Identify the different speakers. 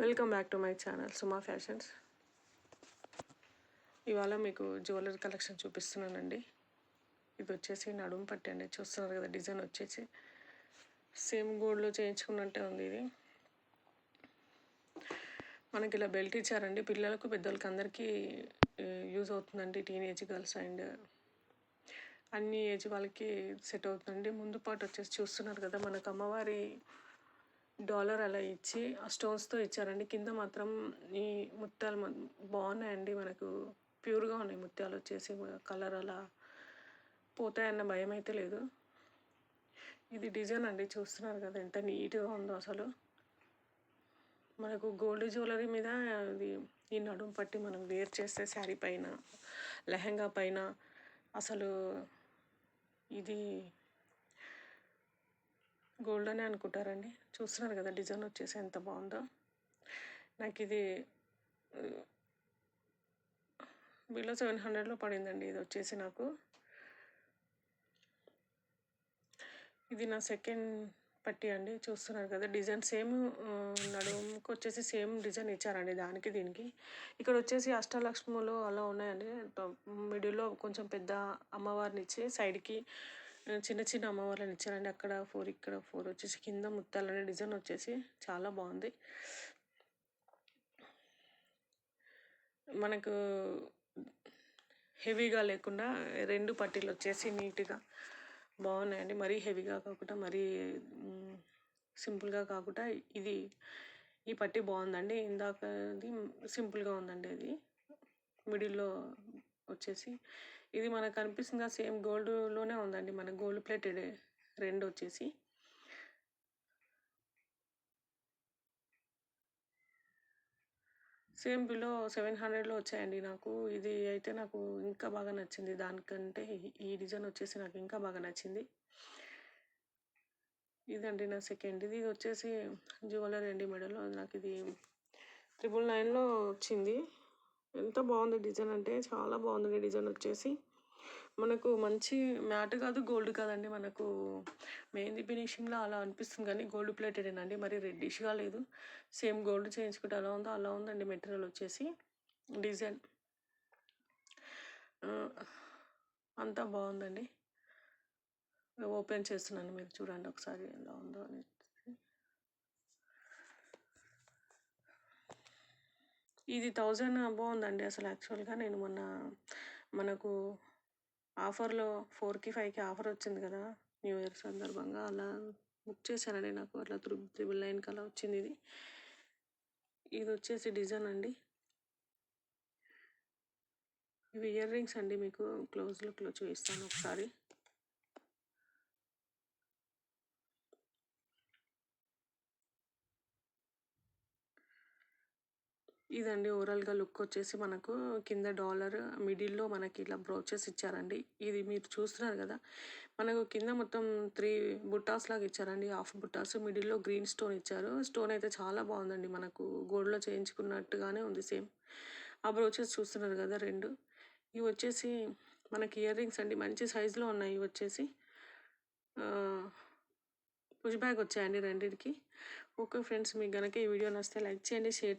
Speaker 1: Welcome back to my channel Suma fashions. ఇవాళ మీకు jewellery collection చూపిస్తున్నానండి. ఇది వచ్చేసి నడుము పట్టి అండి, చూస్తున్నారు కదా. డిజైన్ వచ్చేసి సేమ్ గోల్డ్లో చేయించుకున్నట్టే ఉంది. ఇది మనకి ఇలా బెల్ట్ ఇచ్చారండి. పిల్లలకు పెద్దలకు అందరికీ యూజ్ అవుతుందండి. టీనేజ్ గర్ల్స్ అండ్ అన్ని ఏజ్ వాళ్ళకి సెట్ అవుతుందండి. ముందు పాటు వచ్చేసి చూస్తున్నారు కదా, మనకు అమ్మవారి డాలర్ అలా ఇచ్చి ఆ స్టోన్స్తో ఇచ్చారండి. కింద మాత్రం ఈ ముత్యాలు బాగున్నాయండి. మనకు ప్యూర్గా ఉన్నాయి ముత్యాలు వచ్చేసి. కలర్ అలా పోతాయన్న భయం అయితే లేదు. ఇది డిజైన్ అండి, చూస్తున్నారు కదా ఎంత నీట్గా ఉందో అసలు. మనకు గోల్డ్ జ్యువెలరీ మీద ఇది ఈ నడుము పట్టి మనం వేర్ చేస్తే శారీ పైన, లెహంగా పైన అసలు ఇది గోల్డ్ అనే అనుకుంటారండి. చూస్తున్నారు కదా డిజైన్ వచ్చేసి ఎంత బాగుందో. నాకు ఇది బిలో 700లో పడిందండి. ఇది వచ్చేసి నాకు ఇది నా సెకండ్ పట్టి అండి. చూస్తున్నారు కదా డిజైన్ సేమ్, నడుముకి వచ్చేసి సేమ్ డిజైన్ ఇచ్చారండి దానికి దీనికి. ఇక్కడ వచ్చేసి అష్టలక్ష్ములు అలా ఉన్నాయండి. మిడిల్లో కొంచెం పెద్ద అమ్మవారిని ఇచ్చి సైడ్కి చిన్న చిన్న అమ్మవారిని ఇచ్చారండి. అక్కడ 4, ఇక్కడ 4 వచ్చేసి కింద ముత్యాలనే డిజైన్ వచ్చేసి చాలా బాగుంది. మనకు హెవీగా లేకుండా 2 పట్టీలు వచ్చేసి నీట్గా బాగున్నాయండి. మరీ హెవీగా కాకుండా మరీ సింపుల్గా కాకుండా ఇది ఈ పట్టీ బాగుందండి. ఇందాకది సింపుల్గా ఉందండి. అది మిడిల్లో వచ్చేసి ఇది మనకు కనిపిస్తుందా సేమ్ గోల్డ్లోనే ఉందండి. మన గోల్డ్ ప్లేటెడ్ 2 వచ్చేసి. సేమ్ బిలో 700లో వచ్చాయండి నాకు. ఇది అయితే నాకు ఇంకా బాగా నచ్చింది. దానికంటే ఈ డిజైన్ వచ్చేసి నాకు ఇంకా బాగా నచ్చింది. ఇదండి నా సెకండ్. ఇది వచ్చేసి జ్యువెలరీ అండి మెడలో. నాకు ఇది 999లో వచ్చింది. ఎంత బాగుంది డిజైన్ అంటే చాలా బాగుంది డిజైన్ వచ్చేసి. మనకు మంచి మ్యాట్ కాదు, గోల్డ్ కాదండి. మనకు మెహందీ ఫినిషింగ్లో అలా అనిపిస్తుంది కానీ గోల్డ్ ప్లేటెడేనండి. మరి రెడ్డిష్గా లేదు. సేమ్ గోల్డ్ చేయించుకుంటే అలా ఉందో అలా ఉందండి మెటీరియల్ వచ్చేసి. డిజైన్ అంతా బాగుందండి. ఓపెన్ చేస్తున్నాను, మీరు చూడండి ఒకసారి ఎలా ఉందో అని. ఇది 1000 బాగుందండి అసలు. యాక్చువల్గా నేను మొన్న మనకు ఆఫర్లో 4కి 5కి ఆఫర్ వచ్చింది కదా న్యూ ఇయర్ సందర్భంగా, అలా బుక్ చేశానండి. నాకు అట్లా 999కి అలా వచ్చింది. ఇది వచ్చేసి డిజైన్ అండి. ఇవి ఇయర్ రింగ్స్ అండి. మీకు క్లోజ్ లుక్లో చూపిస్తాను ఒకసారి. ఇదండి ఓవరాల్గా లుక్ వచ్చేసి. మనకు కింద డాలర్, మిడిల్లో మనకి ఇలా బ్రోచెస్ ఇచ్చారండి. ఇది మీరు చూస్తున్నారు కదా, మనకు కింద మొత్తం 3 బుట్టాస్ లాగా ఇచ్చారండి. హాఫ్ బుట్టాస్, మిడిల్లో గ్రీన్ స్టోన్ ఇచ్చారు. స్టోన్ అయితే చాలా బాగుందండి. మనకు గోల్డ్లో చేయించుకున్నట్టుగానే ఉంది సేమ్. ఆ బ్రోచెస్ చూస్తున్నారు కదా 2. ఇవి వచ్చేసి మనకి ఇయర్ రింగ్స్ అండి. మంచి సైజులో ఉన్నాయి. ఇవి వచ్చేసి పుష్ బ్యాగ్ వచ్చాయండి రెండింటికి. ఓకే ఫ్రెండ్స్, మీకు కనుక ఈ వీడియో నచ్చితే లైక్ చేయండి, షేర్